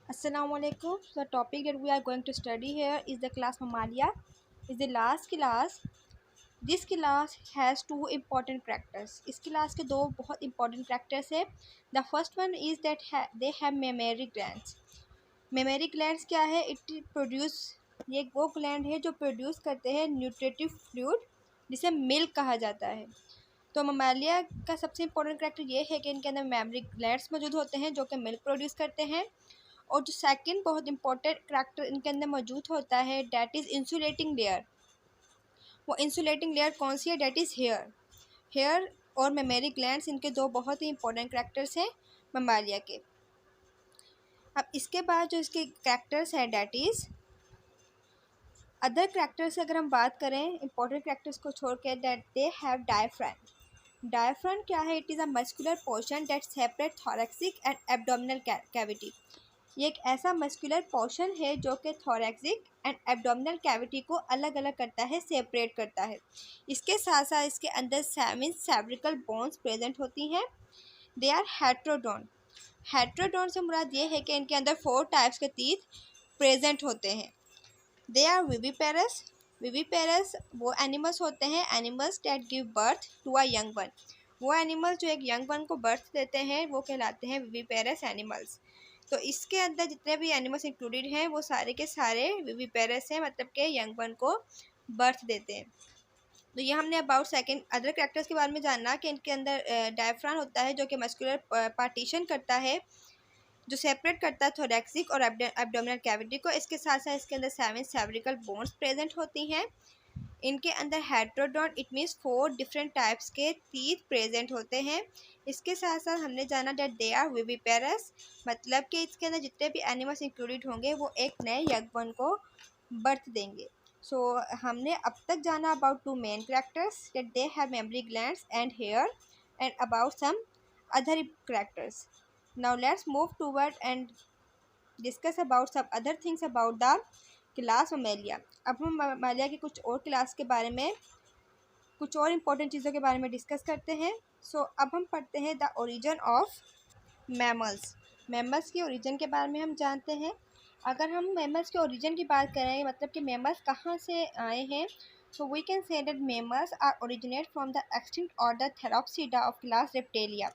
Assalamualaikum. The topic that we are going to study here is the class Mammalia. Is the last class. This class has two important characters. इस class के दो बहुत important characters है. The first one is that they have mammary glands. Mammary glands क्या है? It produce, ये वो gland है जो produce करते हैं nutritive fluid जिसे milk कहा जाता है. तो ममालिया का सबसे इम्पोर्टेंट करेक्टर ये है कि इनके अंदर मेमरी ग्लैंड्स मौजूद होते हैं जो कि मिल्क प्रोड्यूस करते हैं. और जो सेकंड बहुत इंपॉर्टेंट करैक्टर इनके अंदर मौजूद होता है डैट इज़ इंसुलेटिंग लेयर. वो इंसुलेटिंग लेयर कौन सी है? That is here. हेयर और मेमरी ग्लैंड्स इनके दो बहुत ही इंपॉर्टेंट करैक्टर्स हैं ममालिया के. अब इसके बाद जो इसके करैक्टर्स हैं डैट इज़ अदर करैक्टर्स से अगर हम बात करें इंपॉर्टेंट करैक्टर्स को छोड़ के that they have diaphragm. Diaphragm क्या है? It is a muscular portion that separate thoracic and abdominal cavity. ये एक ऐसा मस्कुलर पोर्शन है जो कि थोरैक्सिक एंड एब्डोमिनल कैविटी को अलग अलग करता है, सेपरेट करता है. इसके साथ साथ इसके अंदर 7 सेरेब्रल बोन्स प्रेजेंट होती हैं. They are हेट्रोडोन. हेट्रोडोन से मुराद ये है कि इनके अंदर 4 टाइप्स के टीथ प्रेजेंट होते हैं. They are viviparous. विविपेरस वो एनिमल्स होते हैं, animals that give birth to a young one. वो एनिमल्स जो एक यंग वन को बर्थ देते हैं वो कहलाते हैं विविपेरस एनिमल्स. तो इसके अंदर जितने भी एनिमल्स इंक्लूडेड हैं वो सारे के सारे विविपेरस हैं, मतलब के यंग वन को बर्थ देते हैं. तो ये हमने अबाउट सेकंड अदर कैरेक्टर्स के बारे में जानना कि इनके अंदर डायफ्राम होता है जो कि मस्कुलर पार्टीशन करता है, जो सेपरेट करता है थोरैक्सिक और एब्डोमिनल कैविटी को. इसके साथ साथ इसके अंदर 7 सेरेब्रल बोन्स प्रेजेंट होती हैं. इनके अंदर हेट्रोडोन इट मीन्स 4 डिफरेंट टाइप्स के टीथ प्रेजेंट होते हैं. इसके साथ साथ हमने जाना डेट दे आर विविपेरस, मतलब कि इसके अंदर जितने भी एनिमल्स इंक्लूडेड होंगे वो एक नए यंग वन को बर्थ देंगे. सो हमने अब तक जाना about 2 main characters that they have mammary glands and hair and about some other characters. Now let's move toward and discuss about some other things about the class Mammalia. अब हम Mammalia की कुछ और क्लास के बारे में, कुछ और इम्पोर्टेंट चीज़ों के बारे में डिस्कस करते हैं. अब हम पढ़ते हैं the origin of mammals. Mammals की ओरिजिन के बारे में हम जानते हैं. अगर हम मैमल्स के ओरिजिन की बात करें, मतलब कि मैमल्स कहाँ से आए हैं, so we can say that mammals are originate from the extinct order Theropsida of class Reptilia.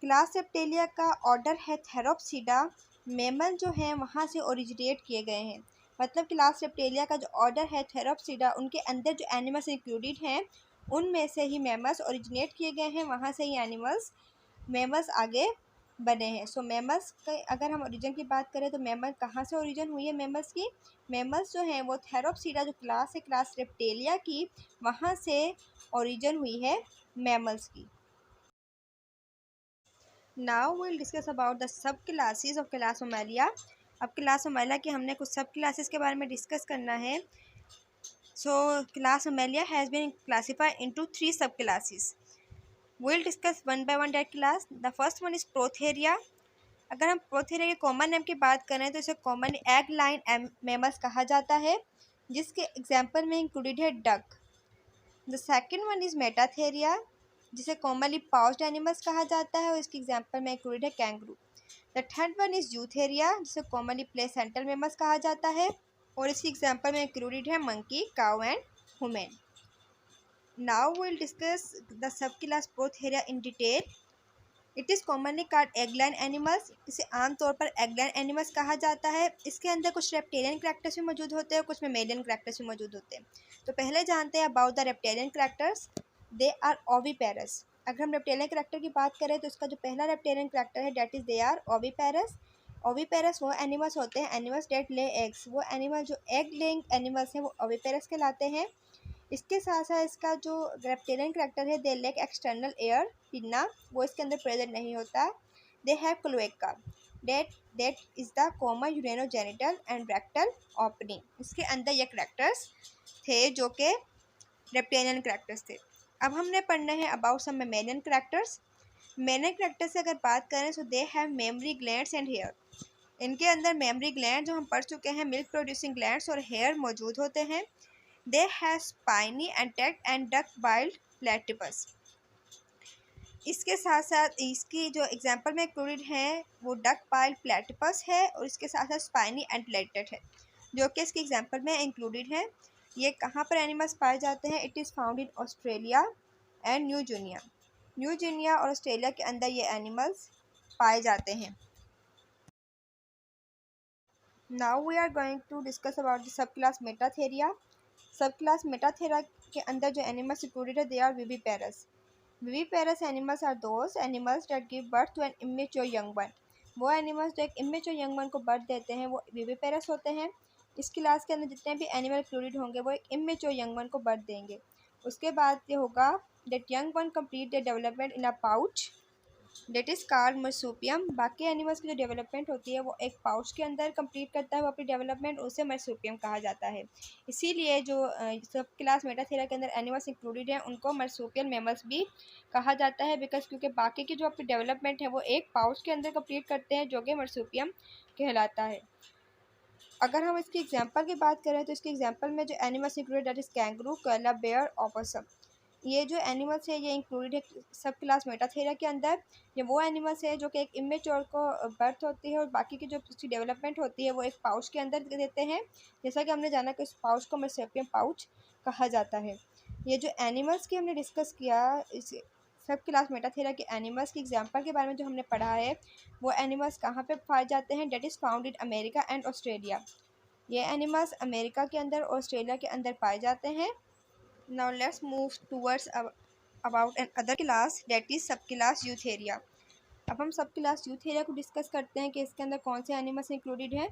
Class Reptilia का ऑर्डर है थेरोप्सिडा. मेमल जो हैं वहाँ से ओरिजिनेट किए गए हैं. मतलब क्लास रेप्टेलिया का जो ऑर्डर है थेरोप्सिडा, उनके अंदर जो एनिमल्स इंक्लूडेड हैं उनमें से ही मेमल्स ओरिजिनेट किए गए हैं, वहाँ से ही मेमल्स आगे बने हैं. सो मेमल्स के अगर हम ओरिजिन की बात करें तो मेमल कहाँ से ओरिजिन हुई है मेमल्स की? मेमल्स जो हैं वो थेरोप्सिडा जो क्लास है क्लास रेप्टेलिया की, वहाँ से ओरिजिन हुई है मेमल्स की. Now will discuss about the सब क्लासेस ऑफ क्लास ममेलिया. अब क्लास ममेलिया की हमने कुछ सब क्लासेस के बारे में डिस्कस करना है. So class Mammalia has been classified into 3 sub classes. Will discuss one by one that class. The first one is Prototheria. अगर हम प्रोथेरिया के कॉमन नेम की बात करें तो इसे कॉमन एग लाइन मेमल्स कहा जाता है, जिसके एग्जाम्पल में इंक्लूडेड है duck. The second one is Metatheria, जिसे कॉमनली पाउच्ड एनिमल्स कहा जाता है और इसकी एग्जांपल में इंक्लूडेड है kangaroo. The third one is Eutheria, जिसे कॉमनली प्लेसेंटल मेमल्स कहा जाता है और इसकी एग्जांपल में इंक्लूडेड है monkey, cow and human. Now will discuss the सब class Prototheria in detail. It is commonly called egg laying animals. इसे आमतौर पर एगलाइन एनिमल्स कहा जाता है. इसके अंदर कुछ रेप्टेलियन करैक्टर्स भी मौजूद होते हैं और कुछ मेमेलियन करैक्टर्स भी मौजूद होते हैं. तो पहले जानते हैं about the reptilian characters. They are oviparous. अगर हम रेप्टेलियन करैक्टर की बात करें तो इसका जो पहला रेप्टेलियन करैक्टर है that is they are oviparous. Oviparous वो एनिमल्स होते हैं, एनिमल्स डेट ले एग्स. वो एनिमल जो एग लेइंग एनिमल्स हैं वो ओविपेरस कहलाते हैं. इसके साथ साथ इसका जो रेप्टेलियन करैक्टर है they lack external ear pinna, वो इसके अंदर प्रेजेंट नहीं होता. They have cloaca that is the common urinogenital and rectal opening. इसके अंदर ये करैक्टर्स थे जो कि रेप्टेलियन करैक्टर्स थे. अब हमने पढ़ना है about some mammalian characters. Mammalian character से अगर बात करें तो they have mammary glands and hair. इनके अंदर मेमरी ग्लैंड जो हम पढ़ चुके हैं मिल्क प्रोड्यूसिंग ग्लैंड्स और हेयर मौजूद होते हैं. They have spiny anteater and duck billed platypus. इसके साथ साथ इसकी जो एग्जांपल में इंक्लूडेड हैं वो डक पाइल प्लेटिपस है और इसके साथ साथ स्पाइनी एंटलेटेड है, जो कि इसके एग्जांपल में इंक्लूडेड है। ये कहाँ पर एनिमल्स पाए जाते हैं? It is found in Australia and New Guinea. New Guinea और ऑस्ट्रेलिया के अंदर ये एनिमल्स पाए जाते हैं। Now we are going to discuss about the सब class Metatheria. Subclass Metatheria के अंदर जो एनिमल्स इंक्लूडेड है they are viviparous. Viviparous animals are those animals that give birth to an immature young one. वो animals जो एक immature young one को birth देते हैं वो विविपेरस होते हैं। इस क्लास के अंदर जितने भी एनिमल इंक्लूडेड होंगे वो एक इमेच्योर यंग वन को बर्थ देंगे। उसके बाद ये होगा that young one complete the development in a pouch that is called marsupium. बाकी एनिमल्स की जो डेवलपमेंट होती है वो एक पाउच के अंदर कंप्लीट करता है वो अपनी डेवलपमेंट, उसे मर्सूपियम कहा जाता है। इसीलिए जो सब क्लास मेटाथेरिया के अंदर एनिमल्स इंक्लूडेड हैं उनको मर्सूपियल मैमल्स भी कहा जाता है, बिकॉज क्योंकि बाकी की जो अपनी डेवलपमेंट है वो एक पाउच के अंदर कंप्लीट करते हैं जो कि मर्सूपियम कहलाता है। अगर हम इसकी एग्जाम्पल की बात करें तो इसके एग्जाम्पल में जो animals included that is kangaroo, koala, bear, opossum. ये जो एनिमल्स है ये इंक्लूडेड है सब क्लास मेटाथेरिया के अंदर। ये वो एनिमल्स है जो कि एक इमेच्योर को बर्थ होती है और बाकी की जो उसकी डेवलपमेंट होती है वो एक पाउच के अंदर देते हैं, जैसा कि हमने जाना कि इस पाउच को मर्सूपियम पाउच कहा जाता है। ये जो एनिमल्स की हमने डिस्कस किया इस सब क्लास मेटाथेरिया के एनिमल्स की एग्जाम्पल के बारे में जो हमने पढ़ा है वो एनिमल्स कहाँ पे पाए जाते हैं? That is found in America and Australia. ये एनिमल्स अमेरिका के अंदर और ऑस्ट्रेलिया के अंदर पाए जाते हैं। Now let's move towards about an other class that is सब क्लास यूथेरिया। अब हम सब क्लास यूथेरिया को डिस्कस करते हैं कि इसके अंदर कौन से एनिमल्स इंक्लूडेड हैं।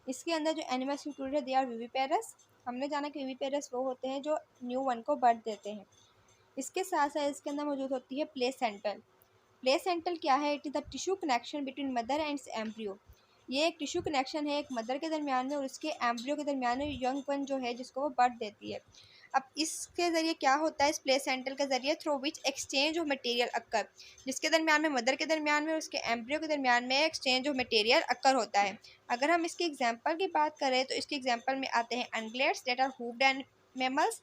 इसके अंदर जो एनिमल्स इंक्लूडेड है दे आर विविपेरस। हमने जाना कि विविपेरस वो होते हैं जो न्यू वन को बर्थ देते हैं। इसके साथ साथ इसके अंदर मौजूद होती है प्लेसेंटल। प्लेसेंटल क्या है? It is the tissue connection between mother and embryo. ये एक टिश्यू कनेक्शन है एक मदर के दरमियान में और उसके एम्ब्रियो के दरमियान में यंग वन जो है जिसको वो बर्थ देती है। अब इसके ज़रिए क्या होता है? इस प्लेसेंटल के ज़रिए through which exchange of material occur, जिसके दरमियान में मदर के दरमियान में और उसके एम्ब्रियो के दरमियान में एक्सचेंज ऑफ मटेरियल अक्कर होता है। अगर हम इसकी एग्जांपल की बात करें तो इसके एग्जांपल में आते हैं ungulates that are hoofed mammals,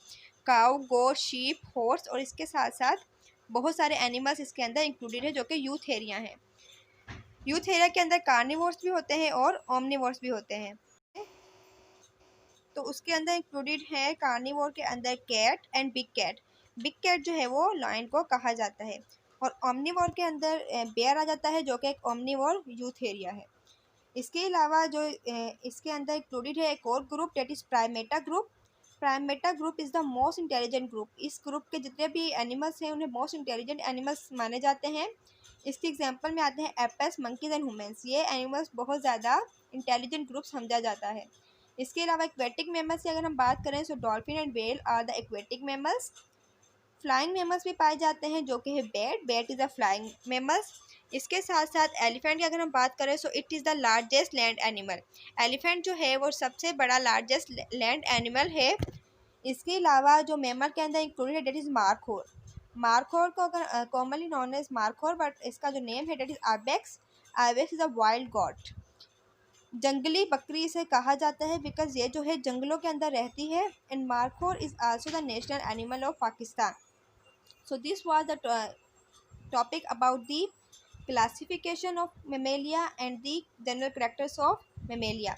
cow, goat, sheep, horse और इसके साथ साथ बहुत सारे एनिमल्स इसके अंदर इंक्लूडेड है जो कि यूथेरिया हैं। यूथेरिया के अंदर कार्निवोर्स भी होते हैं और ओमनिवोर्स भी होते हैं। तो उसके अंदर इंक्लूडेड है कार्निवोर के अंदर cat and big cat. Big cat जो है वो लायन को कहा जाता है और ओमनिवोर के अंदर बेयर आ जाता है जो कि एक ओमनिवोर यूथेरिया है। इसके अलावा जो इसके अंदर इंक्लूडेड है एक और group that is Primata group. Primata group is the most intelligent group. इस ग्रुप के जितने भी एनिमल्स हैं उन्हें मोस्ट इंटेलिजेंट एनिमल्स माने जाते हैं। इसके एग्जांपल में आते हैं एपेस, मंकीज एंड ह्यूमंस। ये एनिमल्स बहुत ज़्यादा इंटेलिजेंट ग्रुप समझा जाता है। इसके अलावा एक्वेटिक मैमल्स की अगर हम बात करें तो dolphin and whale are the aquatic mammals. Flying mammals भी पाए जाते हैं जो कि है bat. Bat is the flying mammals. इसके साथ साथ एलिफेंट की अगर हम बात करें so it is the largest land animal. Elephant जो है वो सबसे बड़ा लार्जेस्ट लैंड एनिमल है। इसके अलावा जो मैमल के अंदर इंक्लूडेड है डेट इज़ मार्खोर। मार्खोर को अगर commonly known as markhor but इसका जो नेम है that is ibex. Ibex is a wild goat. जंगली बकरी इसे कहा जाता है बिकॉज ये जो है जंगलों के अंदर रहती है। And markhor is also the national animal of Pakistan. So this was the topic about the classification of mammalia and the general characters of mammalia.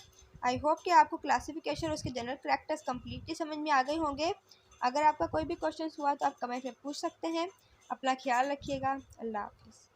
I hope कि आपको क्लासिफिकेशन और उसके जनरल करैक्टर्स कम्प्लीटली समझ में आ गए होंगे। अगर आपका कोई भी क्वेश्चन हुआ तो आप कमेंट में पूछ सकते हैं। अपना ख्याल रखिएगा। अल्लाह हाफिज़।